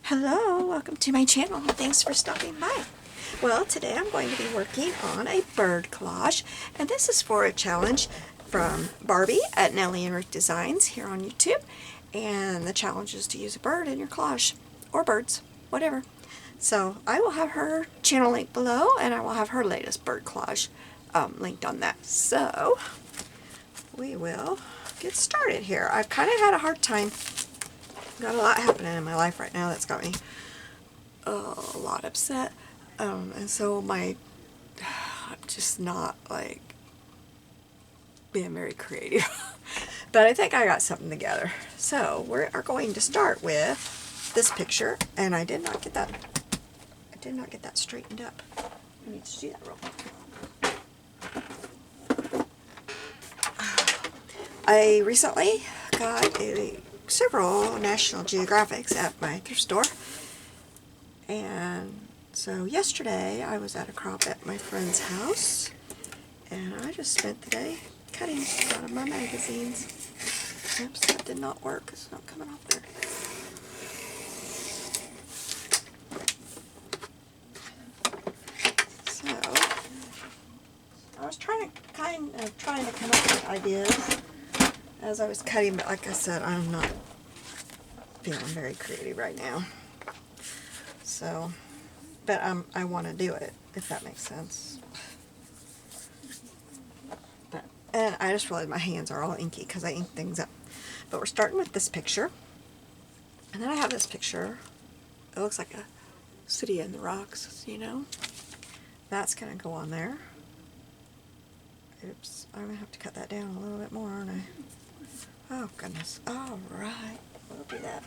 Hello, welcome to my channel. Thanks for stopping by. Well, today I'm going to be working on a bird collage, and this is for a challenge from Barbie at Nellie and Ruth Designs here on YouTube. And the challenge is to use a bird in your collage, or birds, whatever. So I will have her channel linked below, and I will have her latest bird collage linked on that. So we will get started here. I've kind of had a hard time. Got a lot happening in my life right now that's got me a lot upset, and so I'm just not like being very creative. But I think I got something together. So we are going to start with this picture, and I did not get that straightened up. I need to do that real quick. I recently got several National Geographics at my thrift store, and so yesterday I was at a crop at my friend's house, and I just spent the day cutting out of my magazines. Oops, that did not work. It's not coming off there. So I was trying to come up with ideas as I was cutting, but like I said, I'm not feeling very creative right now. So, but I want to do it, if that makes sense. And I just realized my hands are all inky because I ink things up. But we're starting with this picture. And then I have this picture. It looks like a city in the rocks, you know. That's going to go on there. Oops, I'm going to have to cut that down a little bit more, aren't I? Oh, goodness. All right. We'll do that.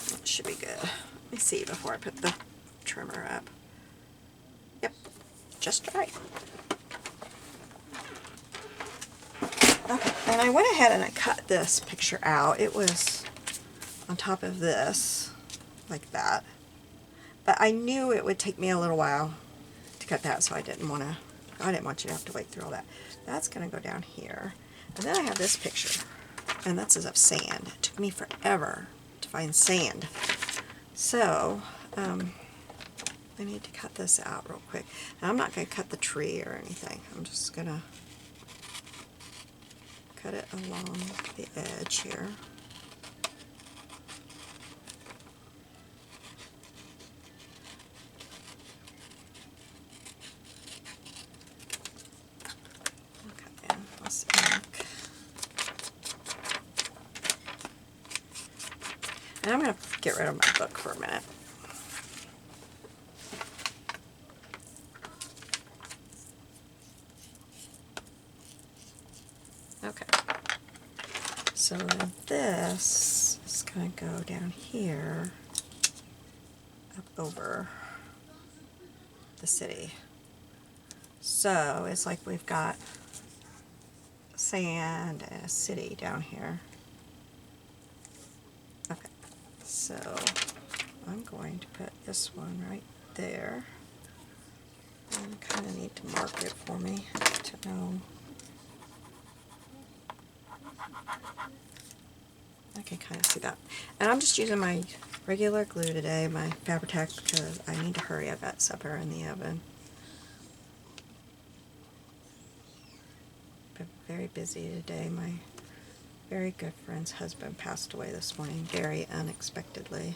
That should be good. Let me see before I put the trimmer up. Yep, just right. Okay, and I went ahead and I cut this picture out. It was on top of this, like that. But I knew it would take me a little while to cut that, so I didn't want you to have to wait through all that. That's going to go down here. And then I have this picture, and that's of sand. It took me forever to find sand. So, I need to cut this out real quick. And I'm not going to cut the tree or anything. I'm just going to cut it along the edge here. Okay, let's ink. And I'm going to get rid of my book for a minute. Okay, so then this is going to go down here, up over the city. So it's like we've got sand and a city down here. Okay, so I'm going to put this one right there. And I kind of need to mark it for me to know. I can kind of see that. And I'm just using my regular glue today, my Fabri-Tac, because I need to hurry. I've got supper in the oven. Been very busy today. My very good friend's husband passed away this morning, very unexpectedly.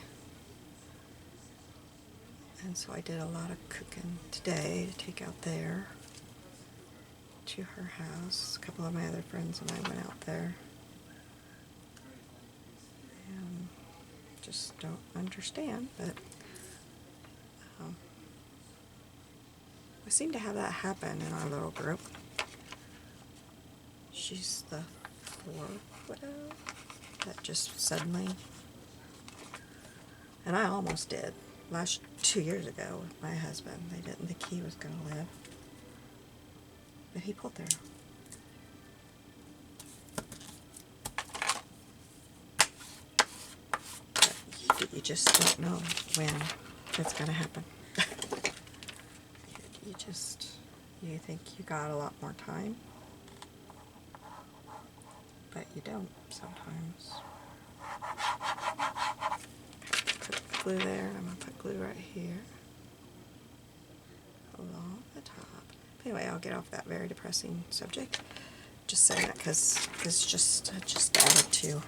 And so I did a lot of cooking today to take out there to her house. A couple of my other friends and I went out there. And just don't understand, but we seem to have that happen in our little group. She's the fourth widow that just suddenly, and I almost did 2 years ago with my husband. They didn't think he was going to live, but he pulled through. But you just don't know when it's going to happen. you think you got a lot more time, but you don't sometimes. Put glue there, and I'm going to put glue right here along the top. Anyway, I'll get off that very depressing subject. Just saying that because it's just added to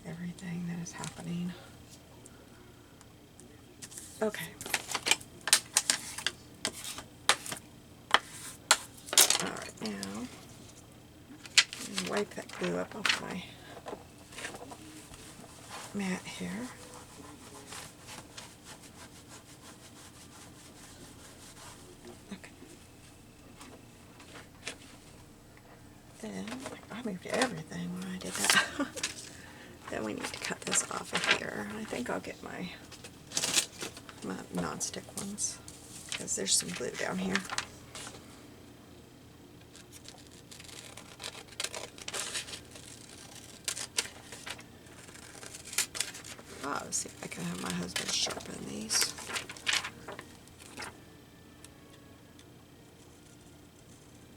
everything that is happening. Okay. Alright, now wipe that glue up off my mat here. Okay. Then I moved everything when I did that. Then we need to cut this off of here. I think I'll get my non-stick ones because there's some glue down here. Let's see if I can have my husband sharpen these.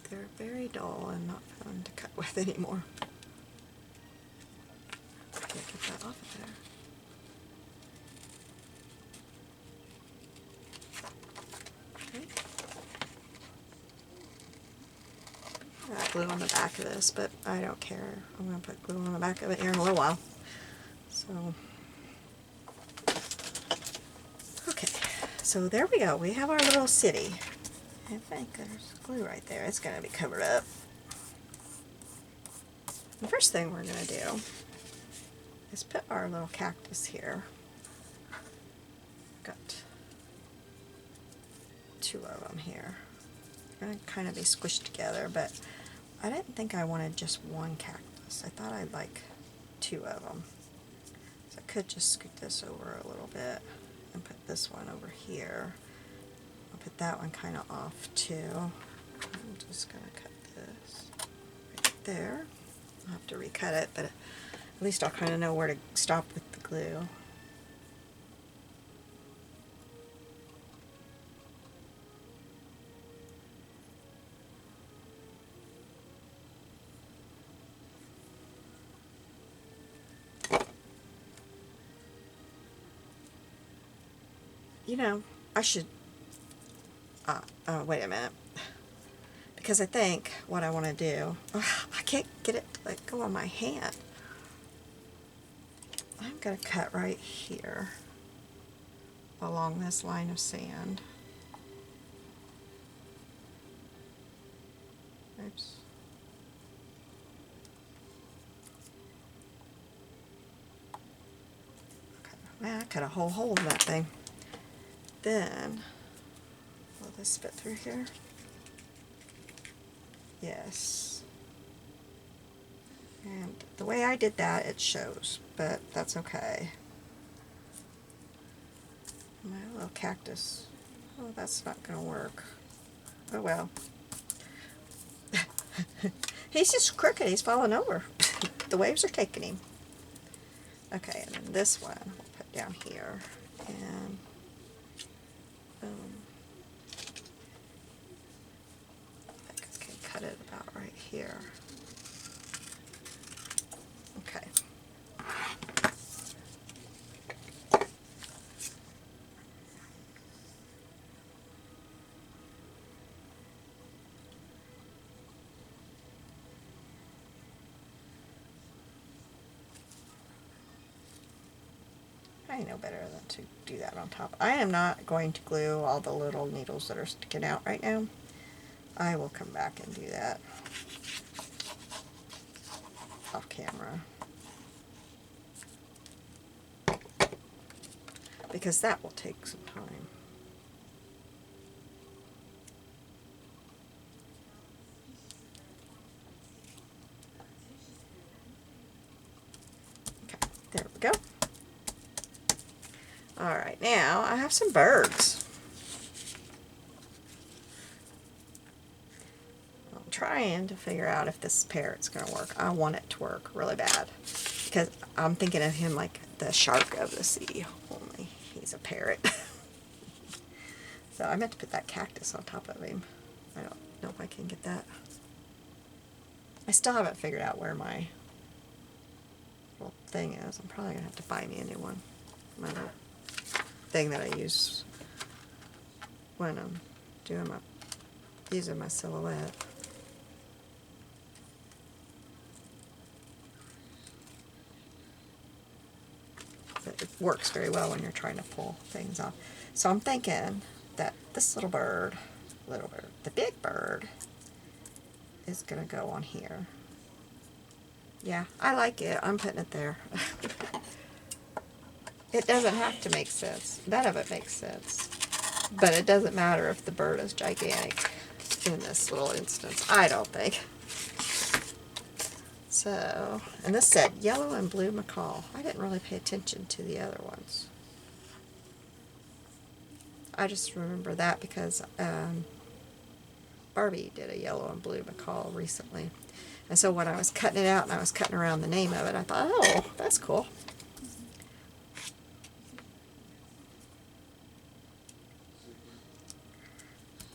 They're very dull and not fun to cut with anymore. Can't get that off of there. Okay. I got glue on the back of this, but I don't care. I'm going to put glue on the back of it here in a little while. So. So there we go. We have our little city. I think there's glue right there. It's going to be covered up. The first thing we're going to do is put our little cactus here. Got 2 of them here. They're going to kind of be squished together, but I didn't think I wanted just one cactus. I thought I'd like 2 of them. So I could just scoot this over a little bit and put this one over here. I'll put that one kind of off too. I'm just going to cut this right there. I'll have to recut it, but at least I'll kind of know where to stop with the glue. You know, I should, wait a minute, because I think what I want to do, I can't get it to let go of my hand. I'm going to cut right here along this line of sand. Oops. Okay, man, I cut a whole hole in that thing. Then, will this fit through here? Yes. And the way I did that, it shows, but that's okay. My little cactus. Oh, that's not going to work. Oh well. He's just crooked. He's falling over. The waves are taking him. Okay, and then this one we'll put down here. And I can cut it about right here. Okay. I know better than to do that on top. I am not going to glue all the little needles that are sticking out right now. I will come back and do that off camera, because that will take some time. Okay, there we go. Alright, now I have some birds. I'm trying to figure out if this parrot's going to work. I want it to work really bad, because I'm thinking of him like the shark of the sea, only he's a parrot. So I meant to put that cactus on top of him. I don't know if I can get that. I still haven't figured out where my little thing is. I'm probably going to have to buy me a new one. My little thing that I use when I'm doing using my silhouette. But it works very well when you're trying to pull things off. So I'm thinking that this little bird, the big bird, is going to go on here. Yeah, I like it. I'm putting it there. It doesn't have to make sense. None of it makes sense. But it doesn't matter if the bird is gigantic in this little instance, I don't think. So, and this said yellow and blue macaw. I didn't really pay attention to the other ones. I just remember that because Barbie did a yellow and blue macaw recently. And so when I was cutting it out and I was cutting around the name of it, I thought, oh, that's cool.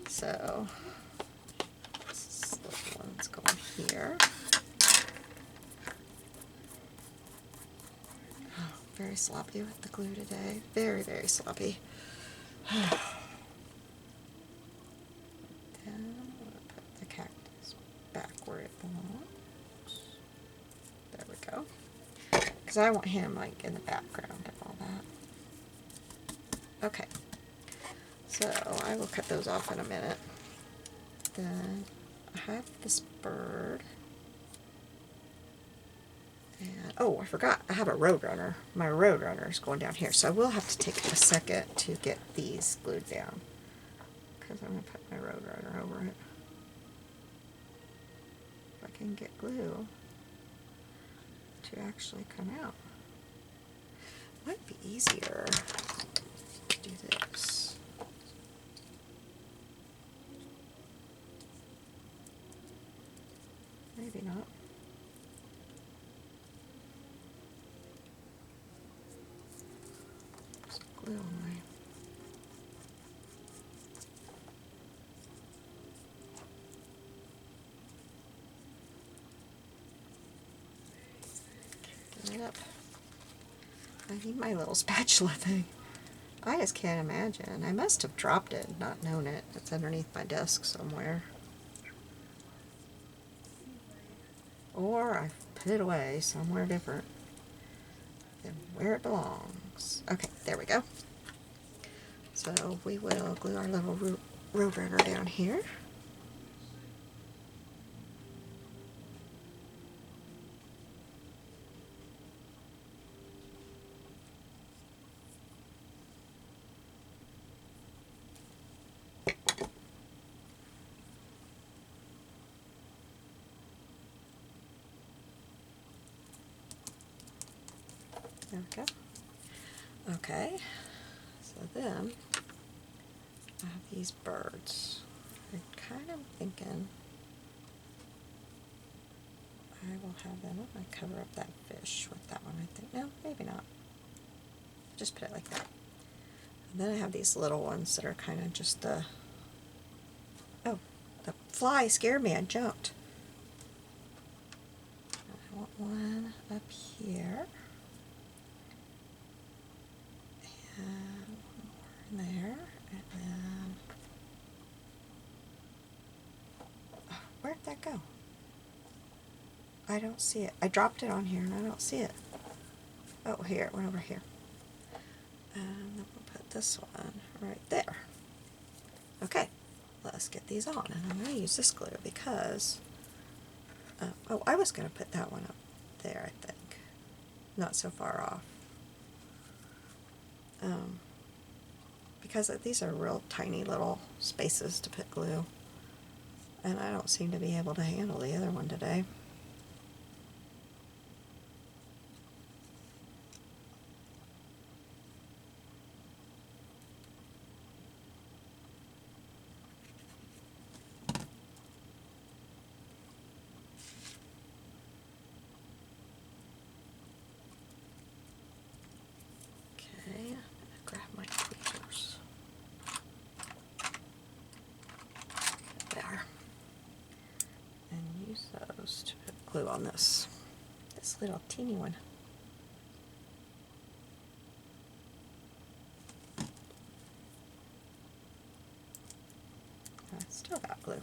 So, this little one's going here. Oh, very sloppy with the glue today. Very, very sloppy. Then I'm going to put the cactus back where it belongs. There we go. Because I want him like in the background of all that. Okay. So I will cut those off in a minute. Then I have this bird. And oh, I forgot. I have a roadrunner. My roadrunner is going down here. So I will have to take a second to get these glued down. Because I'm going to put my roadrunner over it. If I can get glue to actually come out. Might be easier to do this. Maybe not. There's glue on my... Get it up. I need my little spatula thing. I just can't imagine. I must have dropped it and not known it. It's underneath my desk somewhere. Or I put it away somewhere different than where it belongs. Okay, there we go. So we will glue our little roadrunner down here. There we go. Okay, so then I have these birds. I'm kind of thinking I will have them. I'm going to cover up that fish with that one, I think. No, maybe not. Just put it like that. And then I have these little ones that are kind of just the... Oh, the fly scared me. I jumped. I want one up here. And one more in there, and then, oh, where'd that go? I don't see it. I dropped it on here and I don't see it. Oh, here, it went over here. And then we'll put this one right there. Okay, let's get these on, and I'm going to use this glue because, oh, I was going to put that one up there, I think. Not so far off. Because these are real tiny little spaces to put glue, and I don't seem to be able to handle the other one today. Okay, I'm gonna grab my tweezers. glue on this little teeny one. I still got glue.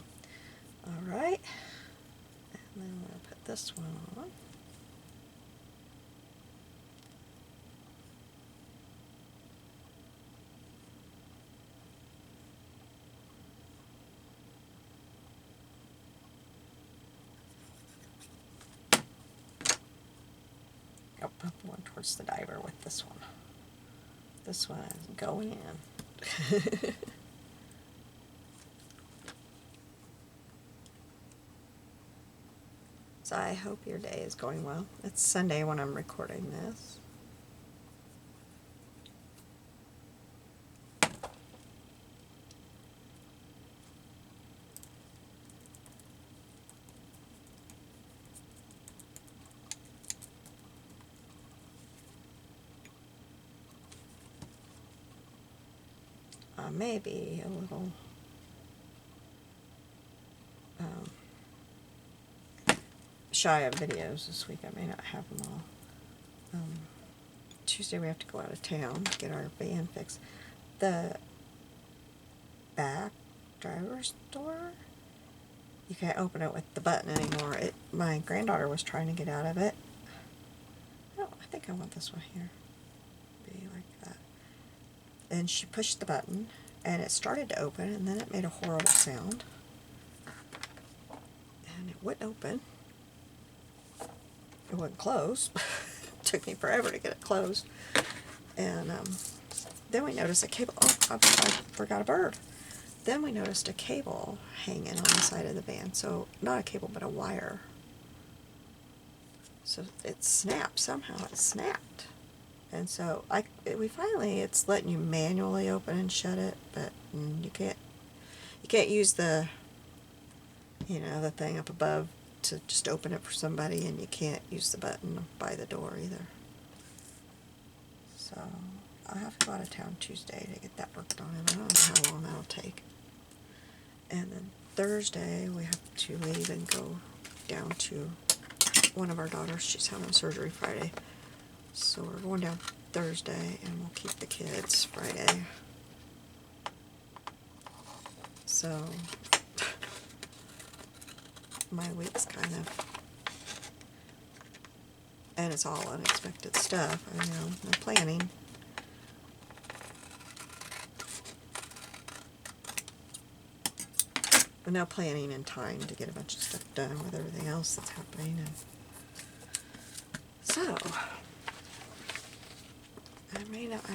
Alright, and then I'm going to put this one on. Yep, I'm going towards the diver with this one. This one is going in. So I hope your day is going well. It's Sunday when I'm recording this. Maybe a little shy of videos this week. I may not have them all. Tuesday we have to go out of town to get our van fixed. The back driver's door, you can't open it with the button anymore. My granddaughter was trying to get out of it. Oh, I think I want this one here. Be like that. And she pushed the button and it started to open, and then it made a horrible sound. And it wouldn't open. It wouldn't close. It took me forever to get it closed. And then we noticed a cable. Oh, I forgot a bird. Then we noticed a cable hanging on the side of the van. So, not a cable, but a wire. So it snapped. Somehow it snapped. And so it's letting you manually open and shut it, but you can't use the thing up above to just open it for somebody, and you can't use the button by the door either. So I'll have to go out of town Tuesday to get that worked on, and I don't know how long that'll take. And then Thursday we have to leave and go down to one of our daughters. She's having surgery Friday. So we're going down Thursday, and we'll keep the kids Friday. So my week's kind of, and it's all unexpected stuff. I know, no planning. But no planning in time to get a bunch of stuff done with everything else that's happening. And so I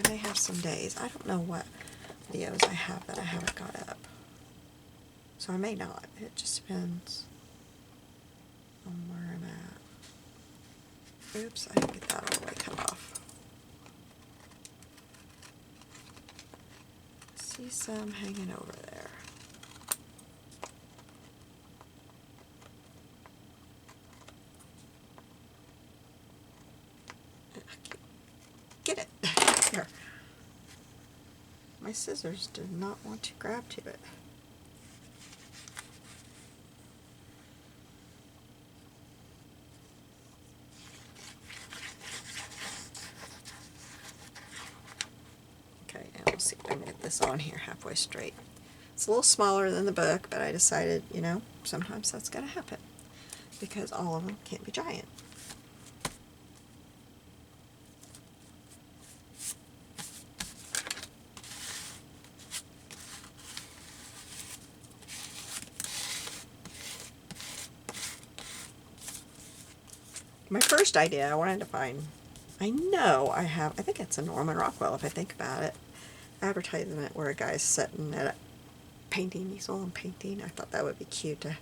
may have some days. I don't know what videos I have that I haven't got up. So I may not. It just depends on where I'm at. Oops, I didn't get that all the way cut off. See some hanging over there. Get it! Here. My scissors did not want to grab to it. Okay, and we'll see if I can get this on here halfway straight. It's a little smaller than the book, but I decided, sometimes that's gotta happen, because all of them can't be giant. My first idea, I wanted to find, I think it's a Norman Rockwell if I think about it, advertisement where a guy's sitting at a painting easel and painting. I thought that would be cute to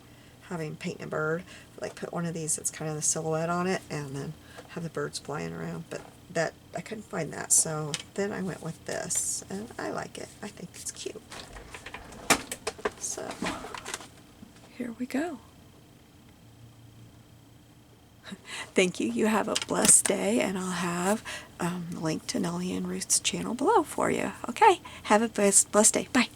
have him painting a bird. Like put one of these that's kind of the silhouette on it and then have the birds flying around. But that I couldn't find that, so then I went with this, and I like it. I think it's cute. So here we go. Thank you. You have a blessed day, and I'll have a link to Nellie and Ruth's channel below for you. Okay, have a blessed day. Bye.